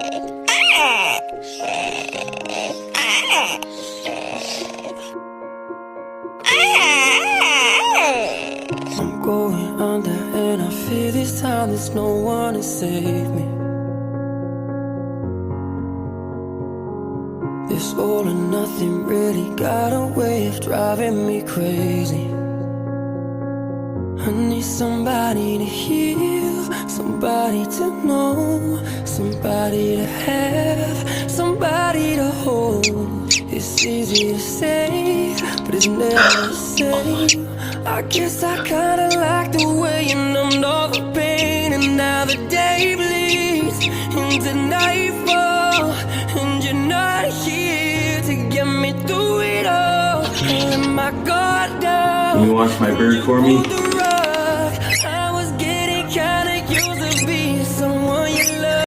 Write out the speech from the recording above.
I'm going under and I fear this time there's no one to save me. This all or nothing really got a way of driving me crazy. I need somebody to heal, somebody to know, somebody to have, somebody to hold. It's easy to say, but it's never the same. I guess I kinda like the way you numbed all the pain, and now the day bleeds into nightfall, and you're not here to get me through it all. I let my guard down. Can you watch my bird for me?